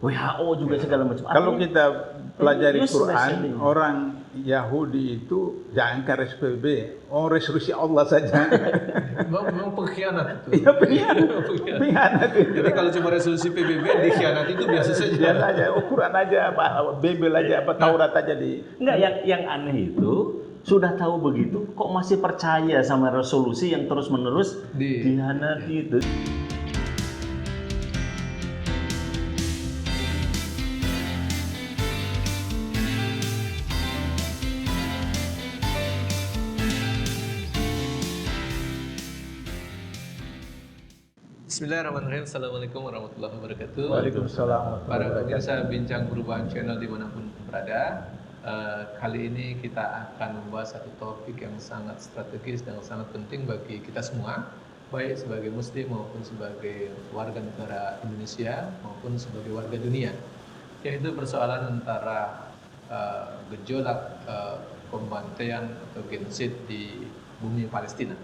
WHO juga segala macam. Kalau kita pelajari useless Quran, ini. orang Yahudi itu jangankan PBB, resolusi Allah saja. Memang pengkhianat itu. Iya, pengkhianat itu. Jadi kalau cuma resolusi PBB dikhianati itu biasa saja. Biasa aja, Quran aja, apa Bible aja, apa Taurat aja di. Enggak, yang aneh itu sudah tahu begitu kok masih percaya sama resolusi yang terus-menerus dikhianati itu. Bismillahirrahmanirrahim. Assalamualaikum warahmatullahi wabarakatuh. Waalaikumsalam. Para pemirsa Bincang Perubahan Channel dimanapun berada, kali ini kita akan membahas satu topik yang sangat strategis dan sangat penting bagi kita semua, baik sebagai Muslim maupun sebagai warga negara Indonesia maupun sebagai warga dunia, yaitu persoalan antara gejolak pembantaian atau genosid di bumi Palestina.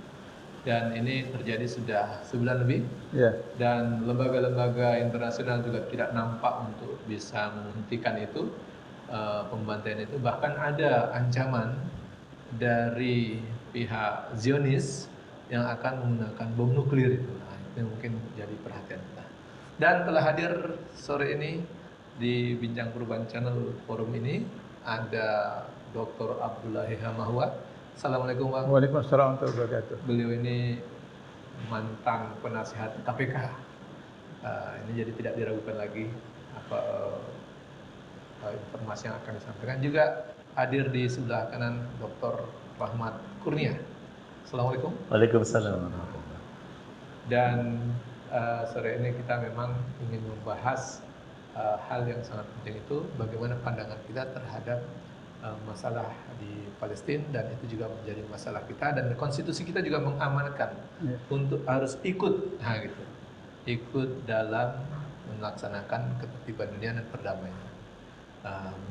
Dan ini terjadi sudah sebulan lebih, dan lembaga-lembaga internasional juga tidak nampak untuk bisa menghentikan itu, pembantaian itu. Bahkan ada ancaman dari pihak Zionis yang akan menggunakan bom nuklir itu. Nah, itu mungkin jadi perhatian kita. Dan telah hadir sore ini di Bincang Perubahan Channel forum ini ada Dr. Abdullahi Hamahwa. Assalamualaikum Bang. Waalaikumsalam warahmatullahi wabarakatuh. Beliau ini mantan penasihat KPK. Ini jadi tidak diragukan lagi apa informasi yang akan disampaikan. Juga hadir di sebelah kanan Dr. Rahmat Kurnia. Assalamualaikum. Waalaikumsalam. Dan sore ini kita memang ingin membahas hal yang sangat penting, itu bagaimana pandangan kita terhadap masalah di Palestina, dan itu juga menjadi masalah kita, dan konstitusi kita juga mengamanatkan untuk harus ikut, ikut dalam melaksanakan ketertiban dunia dan perdamaian.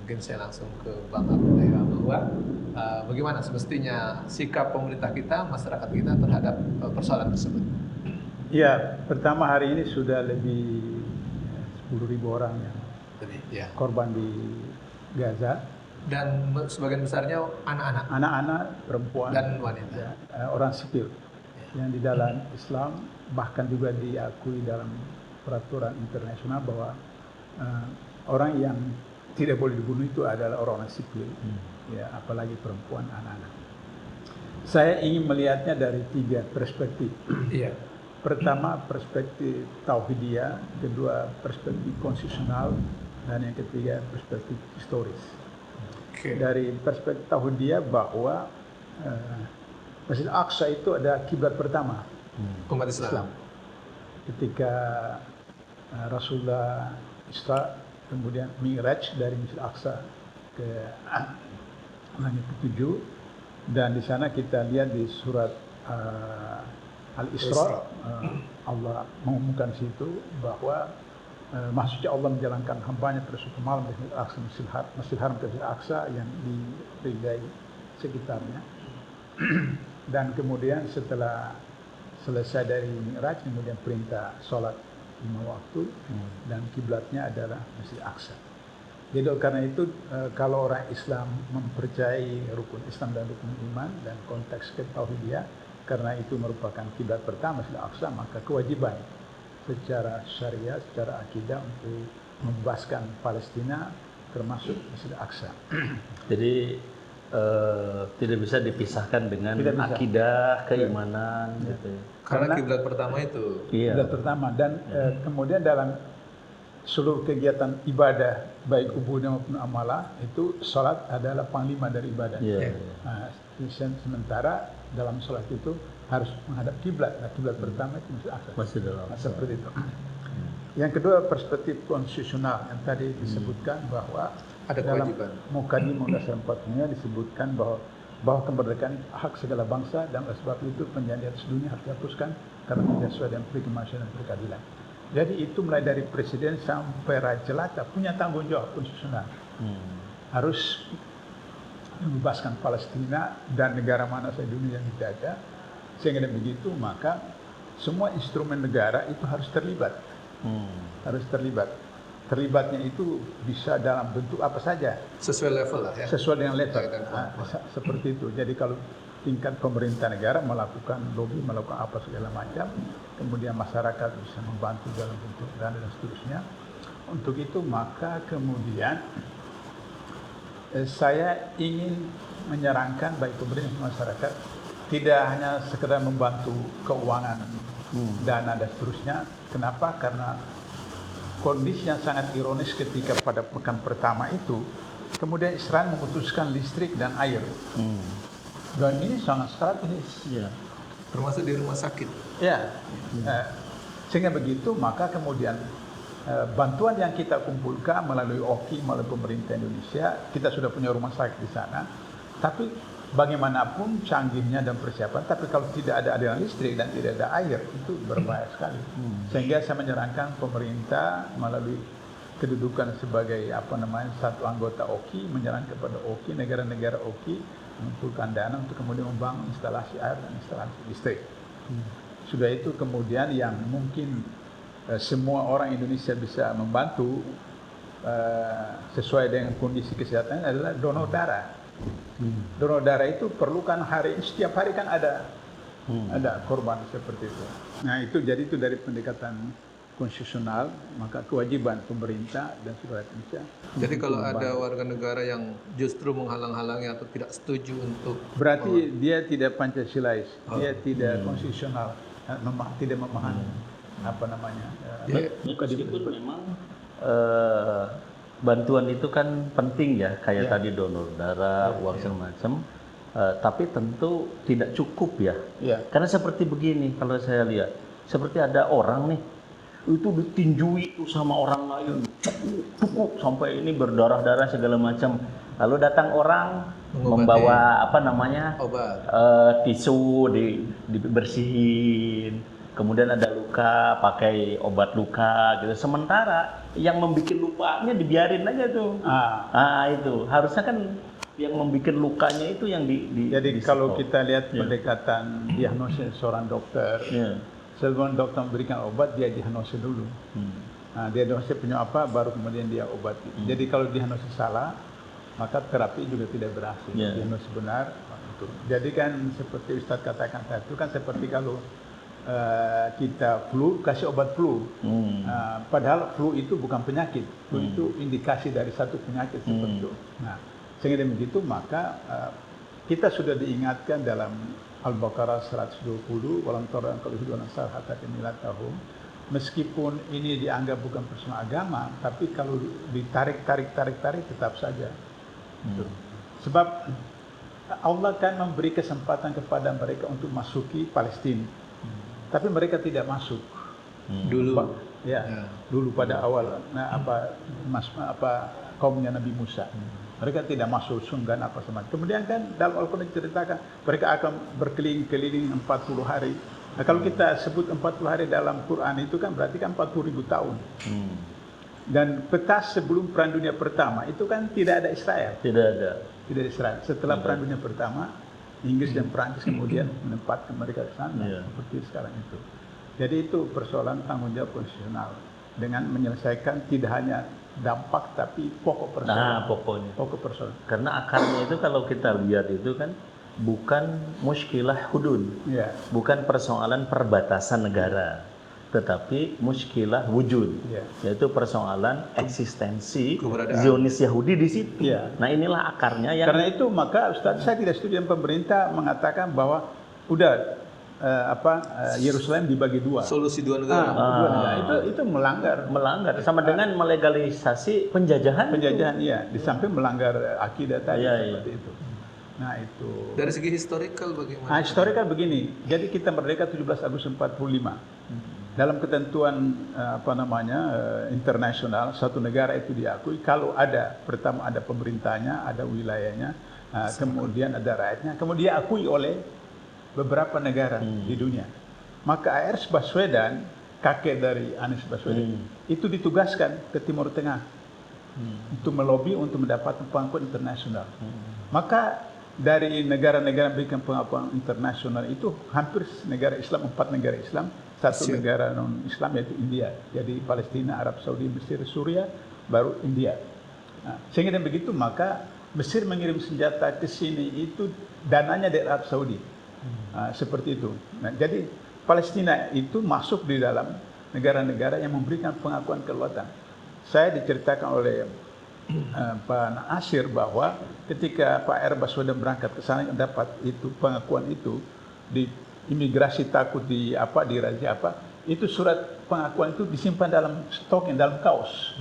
Mungkin saya langsung ke Bang Abdullahi bahwa bagaimana semestinya sikap pemerintah kita, masyarakat kita terhadap persoalan tersebut. Ya, pertama hari ini sudah lebih 10.000 orang yang korban di Gaza. Dan sebagian besarnya anak-anak, perempuan, dan wanita, orang sipil yang di dalam Islam bahkan juga diakui dalam peraturan internasional bahwa orang yang tidak boleh dibunuh itu adalah orang sipil, ya, apalagi perempuan, anak-anak. Saya ingin melihatnya dari 3 perspektif. Pertama, perspektif tauhidiyah, kedua perspektif konstitusional, dan yang ketiga perspektif historis. Dari perspektif tauhidiyah bahwa Masjid Al-Aqsa itu adalah kiblat pertama umat Islam. Ketika Rasulullah Isra kemudian Mi'raj dari Masjid Al-Aqsa ke langit ke-7, dan di sana kita lihat di surat Al-Isra, Allah mengumumkan situ bahwa maksudnya Allah menjalankan hambanya pada suatu malam di Masjid Haram ke Masjid Aqsa yang diridai sekitarnya. Dan kemudian setelah selesai dari Mi'raj, kemudian perintah sholat 5 waktu, dan kiblatnya adalah Masjid Aqsa. Jadi karena itu kalau orang Islam mempercayai rukun Islam dan rukun iman dan konteks ketauhidiyah, karena itu merupakan kiblat pertama Masjid Aqsa, maka kewajiban secara syariah, secara akidah untuk membebaskan Palestina termasuk Masjid Aqsa. Jadi tidak bisa dipisahkan dengan akidah, keimanan, gitu. Karena kiblat pertama itu. Kiblat pertama, dan kemudian dalam seluruh kegiatan ibadah baik ubudah maupun amalah itu salat adalah panglima dari ibadah. Sementara dalam salat itu harus menghadap kiblat. Nah, kiblat pertama itu Masjid Aqsa. Seperti itu. Yang kedua, perspektif konstitusional yang tadi disebutkan bahwa ada dalam kewajiban. Mukadimah Undang-Undang 45 disebutkan bahwa kemerdekaan hak segala bangsa, dan oleh sebab itu penjajah sedunia harus dihapuskan karena tidak sesuai dengan prinsip kemanusiaan dan keadilan. Jadi itu mulai dari presiden sampai raja jelata punya tanggung jawab konstitusional. Harus membebaskan Palestina dan negara mana saja dunia yang dijajah. Sehingga dengan begitu maka semua instrumen negara itu harus terlibat, harus terlibat. terlibatnya itu bisa dalam bentuk apa saja. Sesuai level lah ya. Sesuai dengan level. Sesuai dengan Seperti itu. Jadi kalau tingkat pemerintah negara melakukan lobby, melakukan apa segala macam, kemudian masyarakat bisa membantu dalam bentuk dana dan seterusnya. Untuk itu maka kemudian saya ingin menyarankan baik pemerintah dan masyarakat tidak hanya sekedar membantu keuangan, dana dan seterusnya. Kenapa? Karena kondisi yang sangat ironis ketika pada pekan pertama itu, kemudian Israel memutuskan listrik dan air. Dan ini sangat strategis. Ya. Termasuk di rumah sakit. Ya. Sehingga begitu, maka kemudian bantuan yang kita kumpulkan melalui OKI, melalui pemerintah Indonesia, kita sudah punya rumah sakit di sana. Tapi bagaimanapun canggihnya dan persiapan, tapi kalau tidak ada aliran listrik dan tidak ada air, itu berbahaya sekali. Sehingga saya menyarankan pemerintah melalui kedudukan sebagai satu anggota OKI, menyarankan kepada OKI, negara-negara OKI mengumpulkan dana untuk kemudian membangun instalasi air dan instalasi listrik. Sudah itu kemudian yang mungkin semua orang Indonesia bisa membantu sesuai dengan kondisi kesehatan adalah donor darah. Donor darah itu perlukan setiap hari kan ada korban seperti itu. Nah itu jadi itu dari pendekatan konstitusional, maka kewajiban pemerintah dan seluruh Indonesia. Jadi kalau ada warga negara yang justru menghalang-halangi atau tidak setuju untuk, berarti dia tidak Pancasilais, dia tidak konstitusional, tidak memahami Meskipun memang bantuan itu kan penting ya, kayak tadi donor darah, uang segala macam, tapi tentu tidak cukup ya. Karena seperti begini kalau saya lihat, seperti ada orang nih itu ditinjui itu sama orang lain, cukup sampai ini berdarah-darah segala macam. Lalu datang orang membawa obat, tisu dibersihin, kemudian ada luka pakai obat luka gitu. Sementara yang membuat lukanya dibiarin aja tuh. Itu harusnya kan yang membuat lukanya itu yang Jadi kalau kita lihat pendekatan diagnosis seorang dokter, sebelum dokter memberikan obat, dia diagnosis dulu. Diagnosis punya apa, baru kemudian dia obati. Jadi kalau diagnosis salah, maka terapi juga tidak berhasil. Diagnosis benar. Jadi kan seperti Ustadz katakan tadi, itu kan seperti kalau kita flu, kasih obat flu. Padahal flu itu bukan penyakit. Flu itu indikasi dari satu penyakit seperti itu. Nah, sehingga begitu maka kita sudah diingatkan dalam Al-Baqarah 120, walam tara kalau hidup nasar hatta kamilatahum. Meskipun ini dianggap bukan persoalan agama, tapi kalau ditarik tetap saja. Sebab Allah kan memberi kesempatan kepada mereka untuk masuki Palestina. Tapi mereka tidak masuk. Dulu pada awal kaumnya Nabi Musa. Mereka tidak masuk sunggan apa semacam. Kemudian kan dalam Al-Quran diceritakan mereka akan berkeliling-keliling 40 hari. Nah, kalau kita sebut 40 hari dalam Quran itu kan berarti kan 40.000 tahun. Dan peta sebelum Perang Dunia Pertama itu kan tidak ada Israel. Tidak ada Israel. Setelah Perang Dunia Pertama, Inggris dan Perancis kemudian menempatkan mereka di sana seperti sekarang itu. Jadi itu persoalan tanggung jawab konstitusional dengan menyelesaikan tidak hanya dampak tapi pokok persoalan. Pokok persoalan. Karena akarnya itu kalau kita lihat itu kan bukan muskilah hudud, bukan persoalan perbatasan negara, tetapi muskilah wujud, yaitu persoalan eksistensi Zionis Yahudi di situ. Nah inilah akarnya. Karena itu maka Ustaz, saya tidak setuju dengan pemerintah mengatakan bahwa udah Yerusalem dibagi dua. Solusi dua negara. Itu melanggar sama dengan melegalisasi penjajahan. Di samping melanggar akidah tadi seperti itu. Nah itu. Dari segi historikal bagaimana? Historikal begini. Jadi kita merdeka 17 Agustus 45. Dalam ketentuan internasional, satu negara itu diakui kalau pertama ada pemerintahnya, ada wilayahnya, kemudian ada rakyatnya, kemudian diakui oleh beberapa negara di dunia. Maka A.R. Baswedan, kakek dari Anies Baswedan, itu ditugaskan ke Timur Tengah untuk melobi untuk mendapat pengakuan internasional. Maka dari negara-negara yang memberikan pengakuan internasional itu hampir negara Islam, 4 negara Islam, satu negara non-Islam yaitu India. Jadi Palestina, Arab Saudi, Mesir, Suriah, baru India. Nah, sehingga dengan begitu maka Mesir mengirim senjata ke sini itu dananya dari Arab Saudi. Seperti itu. Nah, jadi Palestina itu masuk di dalam negara-negara yang memberikan pengakuan kedaulatan. Saya diceritakan oleh Pak Nasir bahwa ketika Pak R. Baswedan berangkat ke sana dapat itu pengakuan itu di imigrasi takut dirazia itu surat pengakuan itu disimpan dalam stoknya, dalam kaos,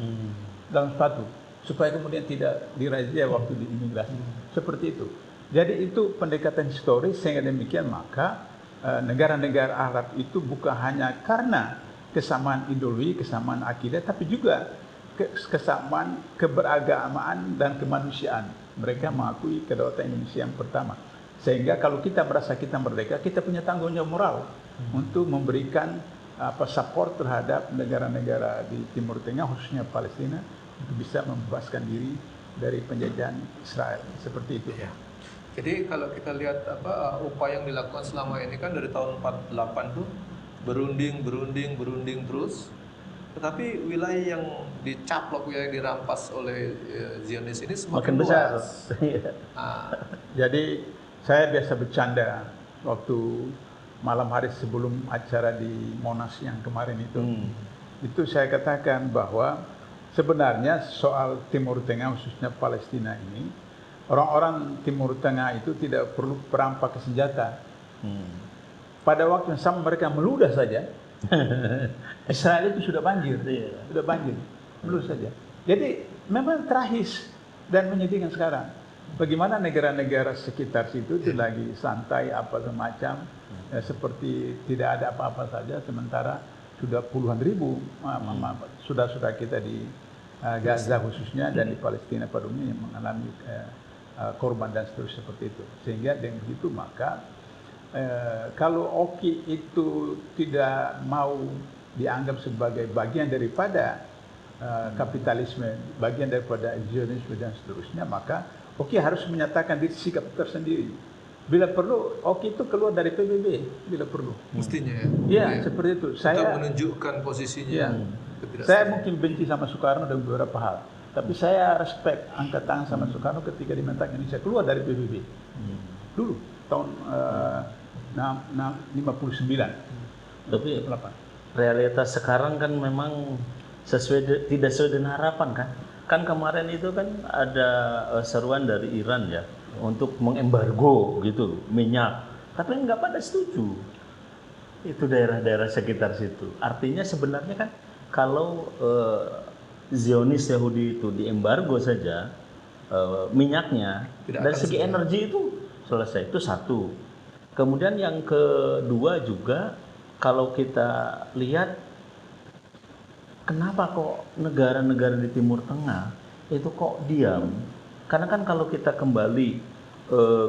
dalam sepatu, supaya kemudian tidak dirazia waktu di imigrasi. Seperti itu. Jadi itu pendekatan historis, sehingga demikian maka negara-negara Arab itu bukan hanya karena kesamaan ideologi, kesamaan akidah, tapi juga kesamaan keberagamaan dan kemanusiaan. Mereka mengakui kedaulatan Indonesia yang pertama. Sehingga kalau kita merasa kita merdeka, kita punya tanggung jawab moral untuk memberikan support terhadap negara-negara di Timur Tengah, khususnya Palestina, untuk bisa membebaskan diri dari penjajahan Israel. Seperti itu. Ya. Jadi kalau kita lihat upaya yang dilakukan selama ini kan dari tahun 48 tuh berunding terus. Tetapi wilayah yang dicaplok, wilayah yang dirampas oleh Zionis ini semakin besar. Jadi saya biasa bercanda waktu malam hari sebelum acara di Monas yang kemarin itu. Itu saya katakan bahwa sebenarnya soal Timur Tengah, khususnya Palestina ini, orang-orang Timur Tengah itu tidak perlu perampak senjata. Pada waktu yang sama mereka meludah saja, Israel itu sudah banjir, meludah saja. Jadi memang tragis dan menyedihkan sekarang. Bagaimana negara-negara sekitar situ itu lagi santai apa semacam, seperti tidak ada apa-apa saja, sementara sudah puluhan ribu saudara-saudara kita di Gaza khususnya dan di Palestina pada umumnya yang mengalami korban dan seterusnya seperti itu. Sehingga dengan begitu maka kalau Oki itu tidak mau dianggap sebagai bagian daripada kapitalisme, bagian daripada Zionisme dan seterusnya, maka Oki harus menyatakan diri sikap tersendiri. Bila perlu, Oki itu keluar dari PBB bila perlu. Mestinya ya. Iya, seperti itu. Saya menunjukkan posisinya. Saya mungkin benci sama Soekarno dan beberapa hal, tapi saya respect angkat tangan sama Soekarno ketika diminta Indonesia keluar dari PBB. Dulu tahun 59. Tapi realitas sekarang kan memang tidak sesuai dengan harapan kan? Kan kemarin itu kan ada seruan dari Iran ya untuk mengembargo gitu minyak, tapi nggak pada setuju. Itu daerah-daerah sekitar situ. Artinya sebenarnya kan kalau Zionis Yahudi itu diembargo saja minyaknya, dari segi energi itu selesai. Itu satu. Kemudian yang kedua juga kalau kita lihat, kenapa kok negara-negara di Timur Tengah itu kok diam? Karena kan kalau kita kembali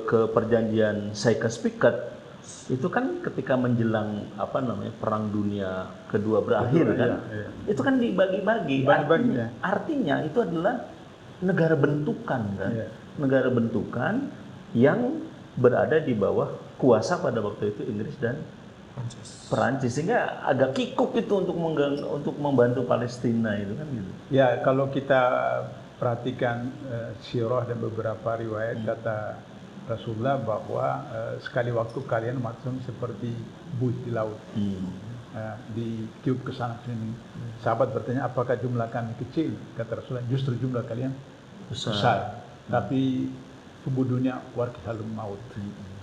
ke perjanjian Sykes-Picot, itu kan ketika menjelang Perang Dunia Kedua berakhir kan, itu kan dibagi-bagi. Artinya itu adalah negara bentukan kan, negara bentukan yang berada di bawah kuasa pada waktu itu Inggris dan Perancis, sehingga agak kikuk itu untuk membantu Palestina itu kan gitu. Ya, kalau kita perhatikan sirah dan beberapa riwayat kata Rasulullah bahwa sekali waktu kalian maksud seperti buih di laut, ditiup ke sana sini. Sahabat bertanya, apakah jumlah kami kecil? Kata Rasulullah, justru jumlah kalian besar. Tapi tubuh dunia warkihalum maut,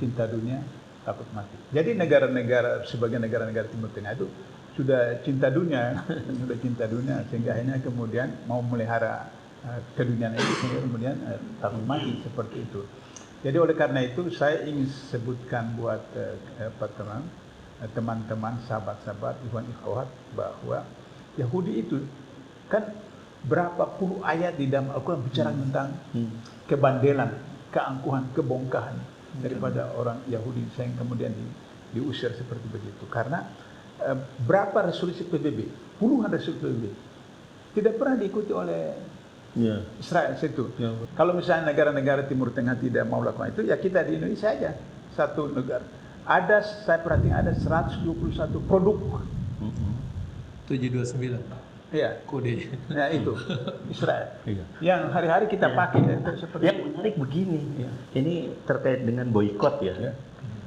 cinta dunia takut mati. Jadi sebagai negara-negara Timur Tengah itu sudah cinta dunia, sehingga akhirnya kemudian mau melihara keduniaan itu, sehingga kemudian takut mati seperti itu. Jadi oleh karena itu saya ingin sebutkan buat teman-teman, sahabat-sahabat, ikhwan-ikhwat, bahwa Yahudi itu kan berapa puluh ayat di dalam Al-Quran bicara tentang kebandelan, keangkuhan, kebongkahan daripada orang Yahudi yang kemudian diusir seperti begitu. Karena berapa resolusi PBB, puluhan resolusi PBB tidak pernah diikuti oleh Israel situ. Kalau misalnya negara-negara Timur Tengah tidak mau lakukan itu, ya kita di Indonesia aja satu negara. Saya perhatikan ada 121 produk 729. Iya. Kode. Ya itu Israel. Iya. Yang hari-hari kita pakai seperti Yang menarik begini, ini terkait dengan boykot ya.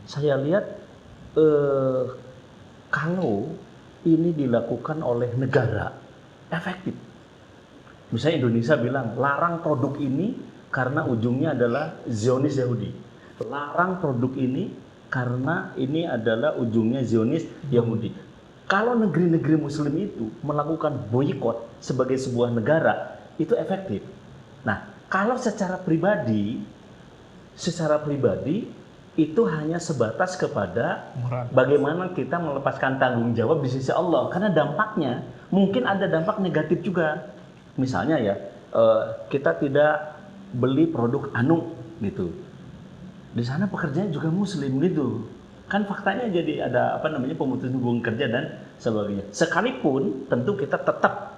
Saya lihat kalau ini dilakukan oleh negara efektif. Misalnya Indonesia bilang larang produk ini karena ujungnya adalah Zionis Yahudi. Larang produk ini karena ini adalah ujungnya Zionis Yahudi. Kalau negeri-negeri Muslim itu melakukan boykot sebagai sebuah negara, itu efektif. Nah, kalau secara pribadi itu hanya sebatas kepada bagaimana kita melepaskan tanggung jawab di sisi Allah. Karena dampaknya mungkin ada dampak negatif juga. Misalnya ya, kita tidak beli produk anu gitu. Di sana pekerjanya juga Muslim gitu. Kan faktanya jadi ada pemutusan hubungan kerja dan sebagainya. Sekalipun tentu kita tetap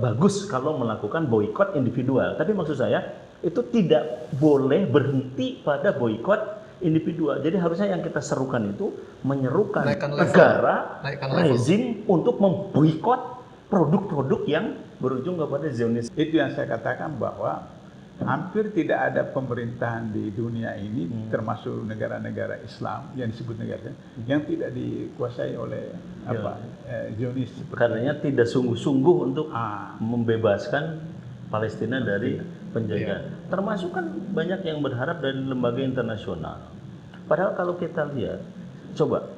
bagus kalau melakukan boykot individual. Tapi maksud saya itu tidak boleh berhenti pada boykot individual. Jadi harusnya yang kita serukan itu menyerukan negara, rezim untuk memboikot produk-produk yang berujung kepada Zionis. Itu yang saya katakan bahwa hampir tidak ada pemerintahan di dunia ini, termasuk negara-negara Islam yang disebut negara yang tidak dikuasai oleh Zionis. Karena tidak sungguh-sungguh untuk membebaskan Palestina dari penjajahan. Termasuk kan banyak yang berharap dari lembaga internasional. Padahal kalau kita lihat, coba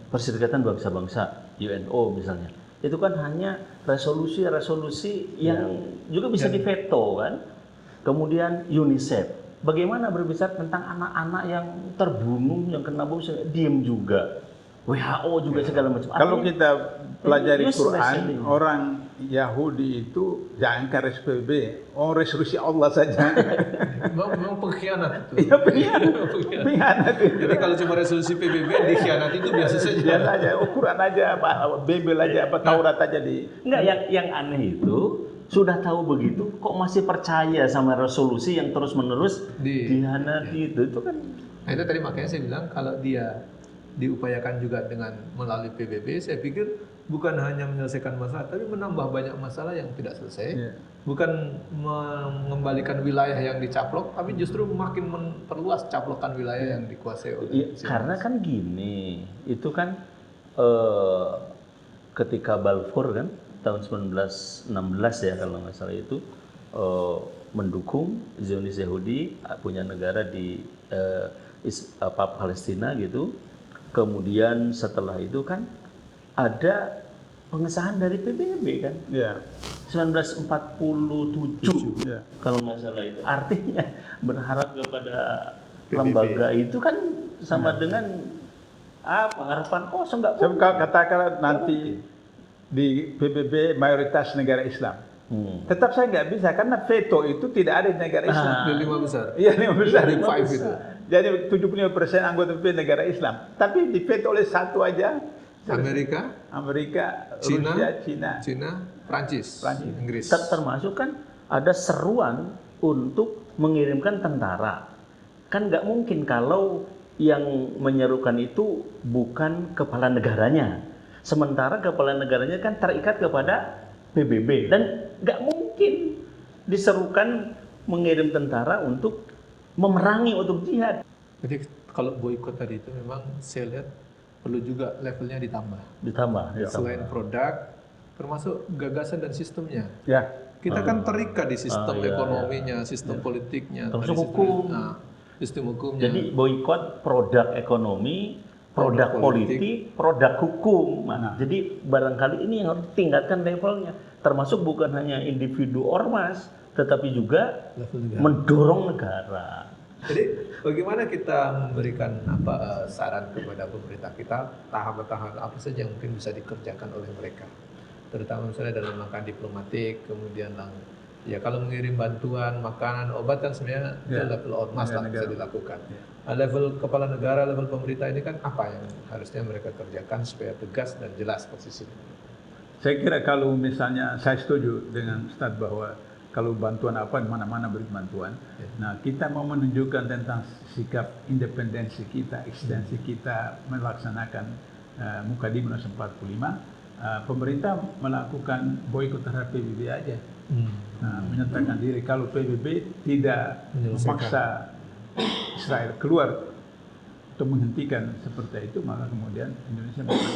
Perserikatan Bangsa-Bangsa UNO misalnya, itu kan hanya resolusi-resolusi yang juga bisa diveto kan. Kemudian UNICEF, bagaimana berbicara tentang anak-anak yang terbunuh, yang kena bom, diem juga. WHO juga segala macam. Kalau kita pelajari Quran, orang Yahudi itu jangankan PBB, resolusi Allah saja. Memang pengkhianat. Iya, pengkhianat. Jadi kalau cuma resolusi PBB dikhianati itu biasa saja. Biasa aja, ukuran aja, Bible aja, Taurat aja di. Enggak, yang aneh itu sudah tahu begitu, kok masih percaya sama resolusi yang terus-menerus dikhianati itu kan. Nah itu tadi makanya saya bilang kalau dia diupayakan juga dengan melalui PBB, saya pikir bukan hanya menyelesaikan masalah, tapi menambah banyak masalah yang tidak selesai. Bukan mengembalikan wilayah yang dicaplok, tapi justru makin memperluas caplokan wilayah yang dikuasai oleh karena kan gini, itu kan ketika Balfour kan tahun 1916 ya kalau nggak salah itu mendukung Zionis Yahudi punya negara di Palestina gitu. Kemudian setelah itu kan ada pengesahan dari PBB kan, 1947 kalau nggak salah itu. Artinya berharap kepada PBB. Lembaga itu kan sama dengan harapan kosong, nggak mungkin. Katakanlah nanti di PBB mayoritas negara Islam. Tetap saya nggak bisa karena veto itu tidak ada di negara Islam. Di 5 besar. Iya, 5 besar. Di 5 itu. Jadi 75% anggota PBB negara Islam. Tapi diveto oleh satu aja. Amerika, Cina, Rusia, Cina, Prancis, Inggris. Termasuk kan ada seruan untuk mengirimkan tentara. Kan nggak mungkin kalau yang menyerukan itu bukan kepala negaranya. Sementara kepala negaranya kan terikat kepada PBB dan nggak mungkin diserukan mengirim tentara untuk memerangi, untuk jihad. Jadi kalau boykot tadi itu memang saya lihat perlu juga levelnya ditambah. Selain produk, termasuk gagasan dan sistemnya. Ya. Kita kan terikat di sistem ekonominya, sistem politiknya, termasuk hukum. Sistem hukumnya. Jadi boykot produk ekonomi, produk politik, produk hukum. Jadi barangkali ini yang harus tingkatkan levelnya. Termasuk bukan hanya individu ormas, tetapi juga mendorong negara. Jadi bagaimana kita memberikan saran kepada pemerintah kita, tahapan-tahapan apa saja yang mungkin bisa dikerjakan oleh mereka, terutama misalnya dalam langkah diplomatik, kemudian ya kalau mengirim bantuan, makanan, obat kan sebenarnya level ormas lah bisa dilakukan. Level kepala negara, level pemerintah ini kan apa yang harusnya mereka kerjakan supaya tegas dan jelas posisinya? Saya kira kalau misalnya saya setuju dengan Ustadz bahwa kalau bantuan apa di mana-mana beri bantuan. Nah, kita mau menunjukkan tentang sikap independensi kita, eksistensi kita melaksanakan Mukadim 1945, pemerintah melakukan boikot terhadap PBB aja. Menyatakan diri kalau PBB tidak memaksa Israel keluar untuk menghentikan seperti itu, maka kemudian Indonesia bisa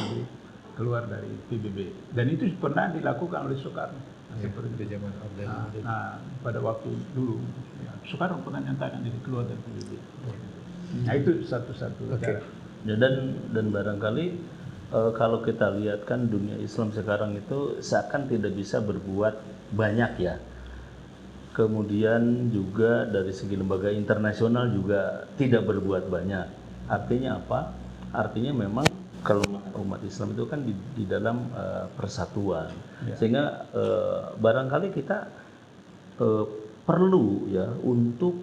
keluar dari PBB. Dan itu pernah dilakukan oleh Soekarno. Seperti zaman Orde. Pada waktu dulu, Soekarno pernah nyatakan diri keluar dari PBB. Nah itu satu-satu cara. Ya, dan barangkali kalau kita lihat kan dunia Islam sekarang itu seakan tidak bisa berbuat banyak ya. Kemudian juga dari segi lembaga internasional juga tidak berbuat banyak. Artinya apa? Artinya memang kalau umat Islam itu kan di dalam persatuan, sehingga barangkali kita perlu ya untuk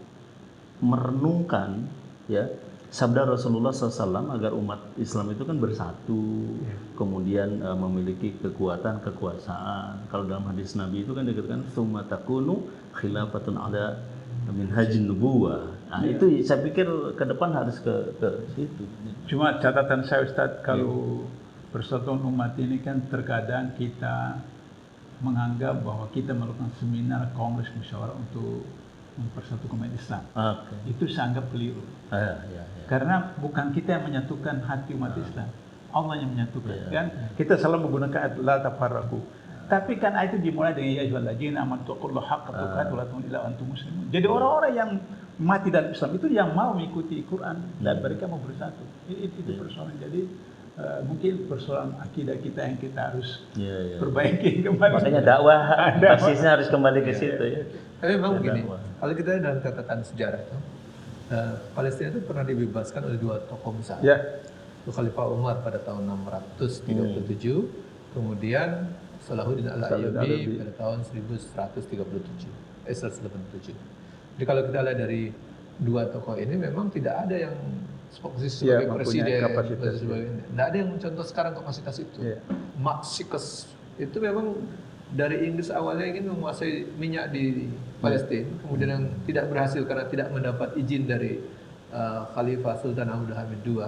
merenungkan ya sabda Rasulullah SAW agar umat Islam itu kan bersatu, kemudian memiliki kekuasaan. Kalau dalam hadis Nabi itu kan dikatakan summa takunu khilafatun ala minhajin nubuwah. Nah itu saya pikir ke depan harus ke situ. Cuma catatan saya Ustadz, kalau persatuan umat ini kan terkadang kita menganggap bahwa kita melakukan seminar, kongres, musyawarah untuk mempersatukan umat Islam. Itu saya anggap keliru. Karena bukan kita yang menyatukan hati umat Islam, Allah yang menyatukan. Kan kita selalu menggunakan ayat la tafarraqu. Tapi kan ayat itu dimulai dengan ya ayyuhalladzina amanu taqullaha haqqa tuqatih wa la tamutunna illa wa antum muslimun. Jadi orang-orang yang mati dalam Islam itu yang mau mengikuti Quran dan mereka mau bersatu. Itu persoalan. Jadi mungkin persoalan akidah kita yang kita harus perbaiki kembali. Makanya dakwah basisnya harus kembali ke situ ya. Tapi memang begini, kalau kita dalam catatan sejarah itu, Palestina itu pernah dibebaskan oleh dua tokoh besar. Itu Khalifah Umar pada tahun 637, kemudian Salahuddin Al-Ayyubi pada tahun 1187. Jadi kalau kita lihat dari dua tokoh ini memang tidak ada yang posisi sebagai presiden, tidak ada yang mencontoh sekarang kapasitas itu. Maxikus itu memang dari Inggris awalnya ingin menguasai minyak di Palestina, kemudian yang tidak berhasil karena tidak mendapat izin dari Khalifah Sultan Abdul Hamid II,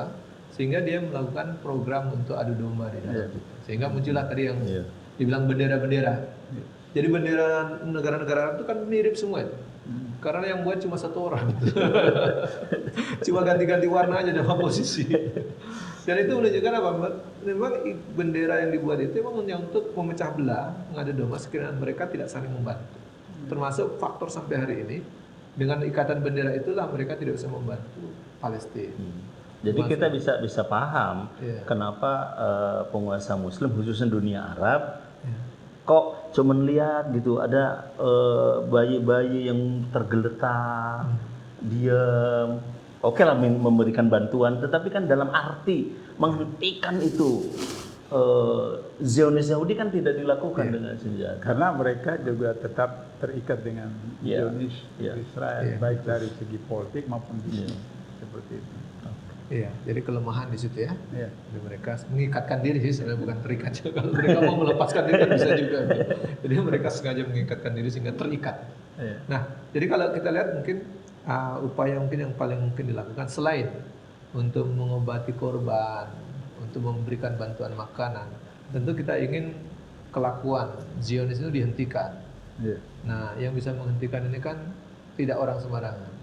sehingga dia melakukan program untuk adu domba di dalam itu. Sehingga muncullah tadi yang dibilang bendera-bendera. Jadi bendera negara-negara itu kan mirip semua itu. Karena yang buat cuma satu orang. Cuma ganti-ganti warna aja dalam posisi. Dan itu menunjukkan apa? Memang bendera yang dibuat itu memang untuk memecah belah, mengadu domba sekiranya mereka tidak saling membantu. Termasuk faktor sampai hari ini, dengan ikatan bendera itulah mereka tidak bisa membantu Palestina. Jadi kita bisa paham kenapa penguasa Muslim khususnya dunia Arab kok cuma lihat gitu ada bayi-bayi yang tergeletak, diam, oke lah memberikan bantuan, tetapi kan dalam arti menghentikan itu Zionis Yahudi kan tidak dilakukan dengan senjata. Karena mereka juga tetap terikat dengan Zionis Israel, baik dari segi politik maupun bisnis seperti itu. Iya, jadi kelemahan di situ ya. Jadi mereka mengikatkan diri sih, sebenarnya bukan terikat. Kalau mereka mau melepaskan diri kan bisa juga. Jadi mereka sengaja mengikatkan diri sehingga terikat. Nah, jadi kalau kita lihat mungkin upaya mungkin yang paling mungkin dilakukan selain untuk mengobati korban, untuk memberikan bantuan makanan, tentu kita ingin kelakuan Zionis itu dihentikan. Nah, yang bisa menghentikan ini kan tidak orang sembarangan.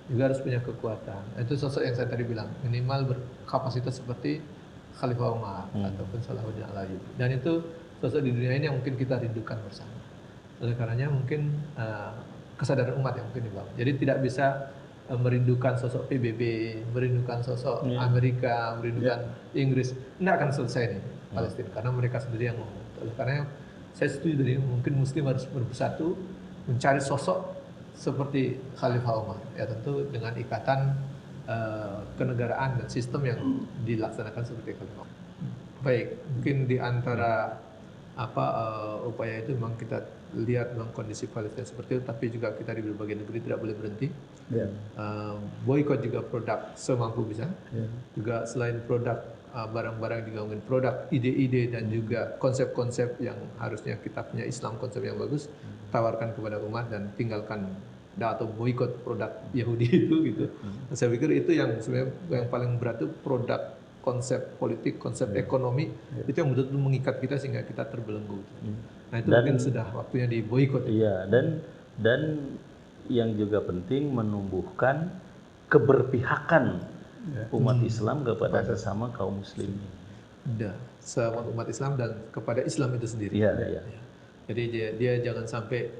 Juga harus punya kekuatan. Itu sosok yang saya tadi bilang, minimal berkapasitas seperti Khalifah Umar ataupun Salahuddin Al-Ayyubi. Dan itu sosok di dunia ini yang mungkin kita rindukan bersama. Oleh karenanya mungkin kesadaran umat yang mungkin dibangun. Jadi tidak bisa merindukan sosok PBB, merindukan sosok Amerika, merindukan Inggris. Tidak akan selesai nih Palestina karena mereka sendiri yang ngomong. Oleh karenanya saya setuju dari mungkin Muslim harus bersatu mencari sosok seperti Khalifah Umar, ya tentu dengan ikatan kenegaraan dan sistem yang dilaksanakan seperti Khalifah Umar. Baik, mungkin di antara upaya itu memang kita lihat memang kondisi Palestina seperti itu, tapi juga kita di berbagai negeri tidak boleh berhenti. Boykot juga produk semampu bisa. Juga selain produk barang-barang juga mungkin produk ide-ide dan juga konsep-konsep yang harusnya kita punya Islam konsep yang bagus, tawarkan kepada umat dan tinggalkan atau boykot produk Yahudi itu gitu. Saya pikir itu yang sebenarnya yang paling berat itu produk konsep politik, konsep ekonomi itu yang betul-betul mengikat kita sehingga kita terbelenggu. Nah itu Dan- mungkin sudah waktunya diboikot. Iya, dan yang juga penting menumbuhkan keberpihakan umat Islam kepada sesama kaum muslimin. Sama umat Islam dan kepada Islam itu sendiri. Iya. Jadi dia jangan sampai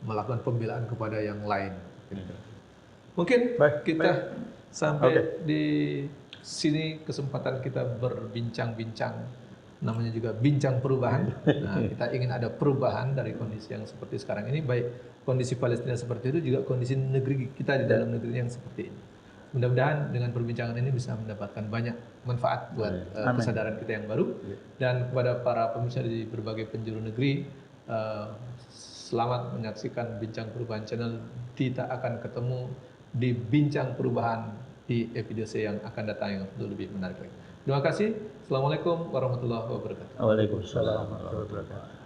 melakukan pembelaan kepada yang lain. Mungkin kita sampai di sini kesempatan kita berbincang-bincang, namanya juga bincang perubahan. Nah, kita ingin ada perubahan dari kondisi yang seperti sekarang ini, baik kondisi Palestina seperti itu, juga kondisi negeri kita di dalam negeri yang seperti ini. Mudah-mudahan dengan perbincangan ini bisa mendapatkan banyak manfaat buat kesadaran kita yang baru. Dan kepada para pemirsa di berbagai penjuru negeri, selamat menyaksikan Bincang Perubahan Channel. Kita akan ketemu di Bincang Perubahan di episode yang akan datang yang lebih menarik lagi. Terima kasih. Assalamualaikum warahmatullahi wabarakatuh. Waalaikumsalam warahmatullahi wabarakatuh.